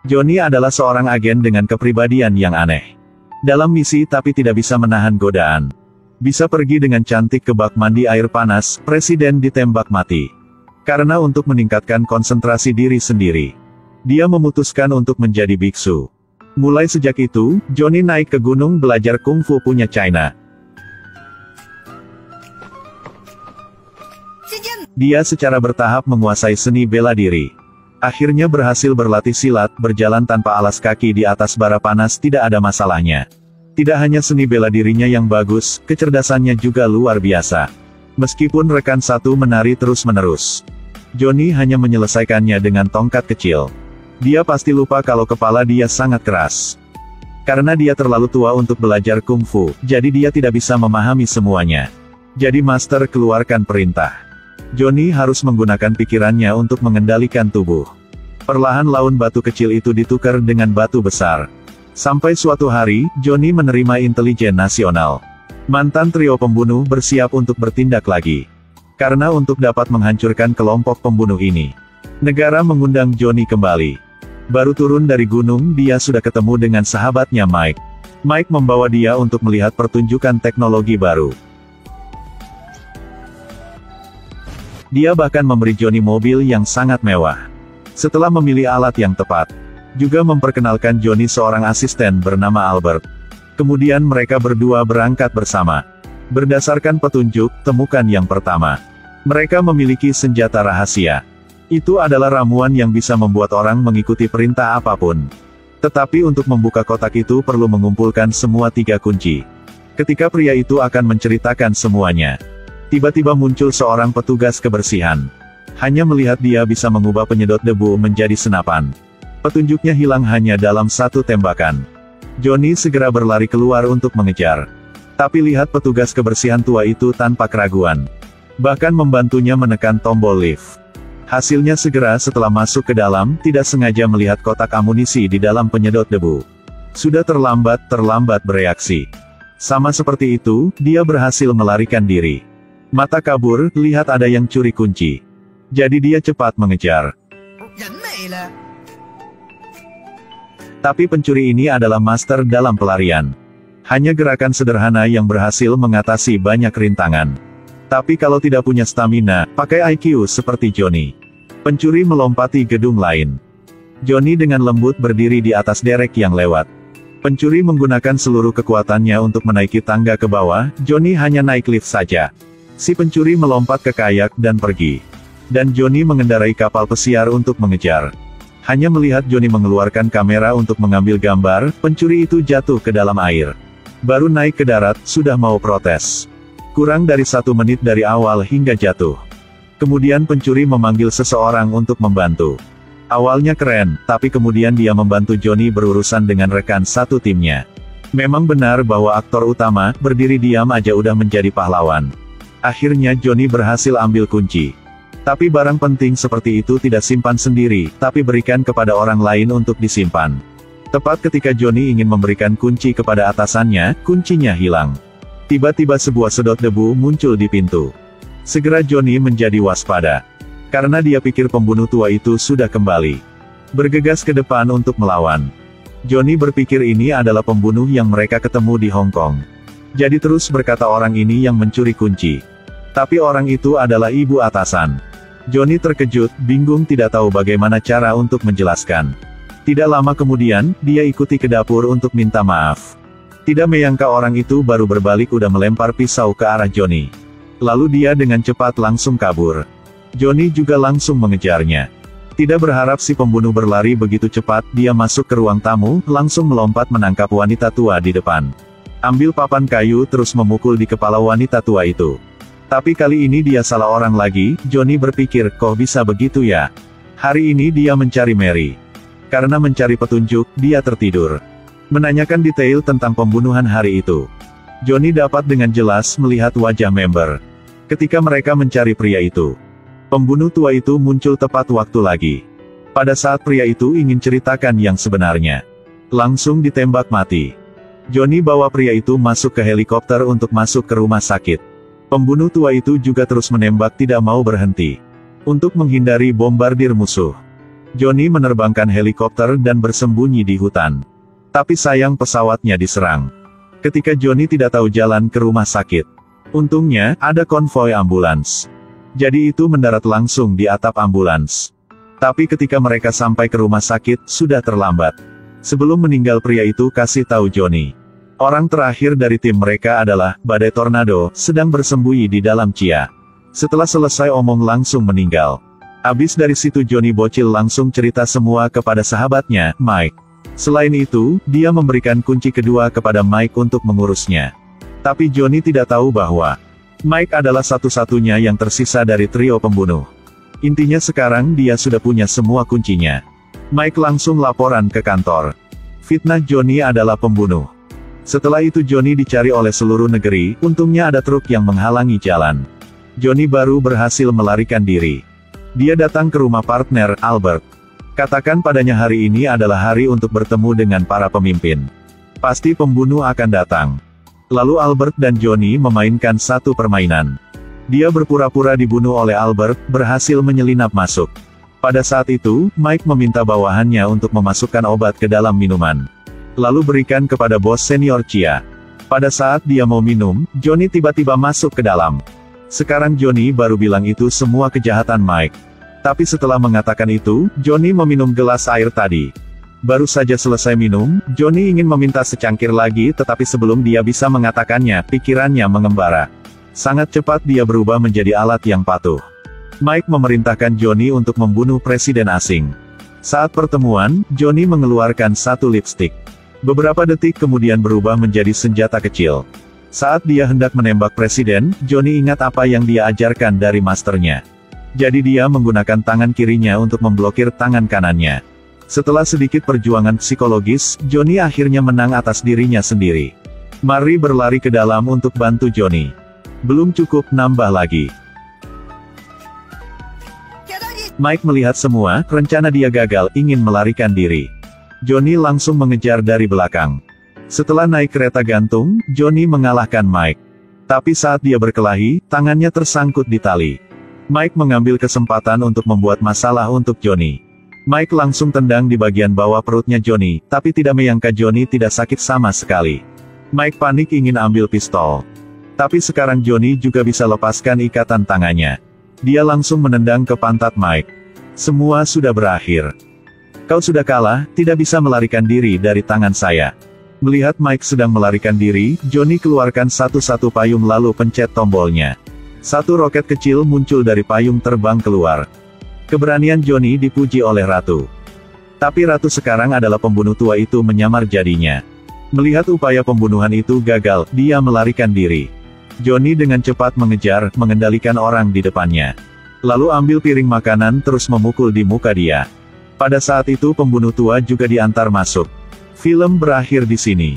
Johnny adalah seorang agen dengan kepribadian yang aneh. Dalam misi tapi tidak bisa menahan godaan. Bisa pergi dengan cantik ke bak mandi air panas, presiden ditembak mati. Karena untuk meningkatkan konsentrasi diri sendiri, dia memutuskan untuk menjadi biksu. Mulai sejak itu, Johnny naik ke gunung belajar kungfu punya China. Dia secara bertahap menguasai seni bela diri. Akhirnya berhasil berlatih silat, berjalan tanpa alas kaki di atas bara panas tidak ada masalahnya. Tidak hanya seni bela dirinya yang bagus, kecerdasannya juga luar biasa. Meskipun rekan satu menari terus-menerus, Johnny hanya menyelesaikannya dengan tongkat kecil. Dia pasti lupa kalau kepala dia sangat keras. Karena dia terlalu tua untuk belajar kungfu, jadi dia tidak bisa memahami semuanya. Jadi master keluarkan perintah. Johnny harus menggunakan pikirannya untuk mengendalikan tubuh. Perlahan laun batu kecil itu ditukar dengan batu besar. Sampai suatu hari, Johnny menerima intelijen nasional. Mantan trio pembunuh bersiap untuk bertindak lagi. Karena untuk dapat menghancurkan kelompok pembunuh ini, negara mengundang Johnny kembali. Baru turun dari gunung dia sudah ketemu dengan sahabatnya Mike. Mike membawa dia untuk melihat pertunjukan teknologi baru. Dia bahkan memberi Johnny mobil yang sangat mewah. Setelah memilih alat yang tepat, juga memperkenalkan Johnny seorang asisten bernama Albert. Kemudian mereka berdua berangkat bersama. Berdasarkan petunjuk, temukan yang pertama. Mereka memiliki senjata rahasia. Itu adalah ramuan yang bisa membuat orang mengikuti perintah apapun. Tetapi untuk membuka kotak itu perlu mengumpulkan semua 3 kunci. Ketika pria itu akan menceritakan semuanya, tiba-tiba muncul seorang petugas kebersihan. Hanya melihat dia bisa mengubah penyedot debu menjadi senapan. Petunjuknya hilang hanya dalam 1 tembakan. Johnny segera berlari keluar untuk mengejar. Tapi lihat petugas kebersihan tua itu tanpa keraguan. Bahkan membantunya menekan tombol lift. Hasilnya segera setelah masuk ke dalam, tidak sengaja melihat kotak amunisi di dalam penyedot debu. Sudah terlambat bereaksi. Sama seperti itu, dia berhasil melarikan diri. Mata kabur, lihat ada yang curi kunci. Jadi dia cepat mengejar. Tapi pencuri ini adalah master dalam pelarian. Hanya gerakan sederhana yang berhasil mengatasi banyak rintangan. Tapi kalau tidak punya stamina, pakai IQ seperti Johnny, pencuri melompati gedung lain. Johnny dengan lembut berdiri di atas derek yang lewat. Pencuri menggunakan seluruh kekuatannya untuk menaiki tangga ke bawah, Johnny hanya naik lift saja. Si pencuri melompat ke kayak dan pergi. Dan Johnny mengendarai kapal pesiar untuk mengejar. Hanya melihat Johnny mengeluarkan kamera untuk mengambil gambar, pencuri itu jatuh ke dalam air. Baru naik ke darat, sudah mau protes. Kurang dari 1 menit dari awal hingga jatuh. Kemudian pencuri memanggil seseorang untuk membantu. Awalnya keren, tapi kemudian dia membantu Johnny berurusan dengan rekan satu timnya. Memang benar bahwa aktor utama, berdiri diam aja udah menjadi pahlawan. Akhirnya Johnny berhasil ambil kunci. Tapi barang penting seperti itu tidak simpan sendiri, tapi berikan kepada orang lain untuk disimpan. Tepat ketika Johnny ingin memberikan kunci kepada atasannya, kuncinya hilang. Tiba-tiba sebuah sedot debu muncul di pintu. Segera Johnny menjadi waspada. Karena dia pikir pembunuh tua itu sudah kembali. Bergegas ke depan untuk melawan. Johnny berpikir ini adalah pembunuh yang mereka ketemu di Hong Kong. Jadi terus berkata orang ini yang mencuri kunci. Tapi orang itu adalah ibu atasan. Johnny terkejut, bingung tidak tahu bagaimana cara untuk menjelaskan. Tidak lama kemudian, dia ikuti ke dapur untuk minta maaf. Tidak menyangka orang itu baru berbalik udah melempar pisau ke arah Johnny. Lalu dia dengan cepat langsung kabur. Johnny juga langsung mengejarnya. Tidak berharap si pembunuh berlari begitu cepat, dia masuk ke ruang tamu, langsung melompat menangkap wanita tua di depan. Ambil papan kayu terus memukul di kepala wanita tua itu. Tapi kali ini dia salah orang lagi, Johnny berpikir, kok bisa begitu ya? Hari ini dia mencari Mary. Karena mencari petunjuk, dia tertidur. Menanyakan detail tentang pembunuhan hari itu. Johnny dapat dengan jelas melihat wajah member. Ketika mereka mencari pria itu, pembunuh tua itu muncul tepat waktu lagi. Pada saat pria itu ingin ceritakan yang sebenarnya, langsung ditembak mati. Johnny bawa pria itu masuk ke helikopter untuk masuk ke rumah sakit. Pembunuh tua itu juga terus menembak tidak mau berhenti. Untuk menghindari bombardir musuh. Johnny menerbangkan helikopter dan bersembunyi di hutan. Tapi sayang pesawatnya diserang. Ketika Johnny tidak tahu jalan ke rumah sakit. Untungnya, ada konvoi ambulans. Jadi itu mendarat langsung di atap ambulans. Tapi ketika mereka sampai ke rumah sakit, sudah terlambat. Sebelum meninggal pria itu kasih tahu Johnny. Orang terakhir dari tim mereka adalah Badai Tornado, sedang bersembunyi di dalam Chia. Setelah selesai omong langsung meninggal. Abis dari situ Johnny bocil langsung cerita semua kepada sahabatnya, Mike. Selain itu, dia memberikan kunci kedua kepada Mike untuk mengurusnya. Tapi Johnny tidak tahu bahwa Mike adalah satu-satunya yang tersisa dari trio pembunuh. Intinya sekarang dia sudah punya semua kuncinya. Mike langsung laporan ke kantor. Fitnah Johnny adalah pembunuh. Setelah itu Johnny dicari oleh seluruh negeri, untungnya ada truk yang menghalangi jalan. Johnny baru berhasil melarikan diri. Dia datang ke rumah partner, Albert. Katakan padanya hari ini adalah hari untuk bertemu dengan para pemimpin. Pasti pembunuh akan datang. Lalu Albert dan Johnny memainkan satu permainan. Dia berpura-pura dibunuh oleh Albert, berhasil menyelinap masuk. Pada saat itu, Mike meminta bawahannya untuk memasukkan obat ke dalam minuman. Lalu berikan kepada bos senior Chia. Pada saat dia mau minum, Johnny tiba-tiba masuk ke dalam. Sekarang Johnny baru bilang itu semua kejahatan Mike. Tapi setelah mengatakan itu, Johnny meminum gelas air tadi. Baru saja selesai minum, Johnny ingin meminta secangkir lagi tetapi sebelum dia bisa mengatakannya, pikirannya mengembara. Sangat cepat dia berubah menjadi alat yang patuh. Mike memerintahkan Johnny untuk membunuh presiden asing. Saat pertemuan, Johnny mengeluarkan satu lipstik. Beberapa detik kemudian berubah menjadi senjata kecil. Saat dia hendak menembak presiden, Johnny ingat apa yang dia ajarkan dari masternya. Jadi dia menggunakan tangan kirinya untuk memblokir tangan kanannya. Setelah sedikit perjuangan psikologis, Johnny akhirnya menang atas dirinya sendiri. Mary berlari ke dalam untuk bantu Johnny. Belum cukup, nambah lagi. Mike melihat semua, rencana dia gagal, ingin melarikan diri. Johnny langsung mengejar dari belakang. Setelah naik kereta gantung, Johnny mengalahkan Mike. Tapi saat dia berkelahi, tangannya tersangkut di tali. Mike mengambil kesempatan untuk membuat masalah untuk Johnny. Mike langsung tendang di bagian bawah perutnya Johnny, tapi tidak menyangka Johnny tidak sakit sama sekali. Mike panik ingin ambil pistol. Tapi sekarang Johnny juga bisa lepaskan ikatan tangannya. Dia langsung menendang ke pantat Mike. Semua sudah berakhir. Kau sudah kalah, tidak bisa melarikan diri dari tangan saya. Melihat Mike sedang melarikan diri, Johnny keluarkan satu-satu payung lalu pencet tombolnya. Satu roket kecil muncul dari payung terbang keluar. Keberanian Johnny dipuji oleh Ratu. Tapi Ratu sekarang adalah pembunuh tua itu menyamar jadinya. Melihat upaya pembunuhan itu gagal, dia melarikan diri. Johnny dengan cepat mengejar, mengendalikan orang di depannya. Lalu ambil piring makanan terus memukul di muka dia. Pada saat itu pembunuh tua juga diantar masuk. Film berakhir di sini.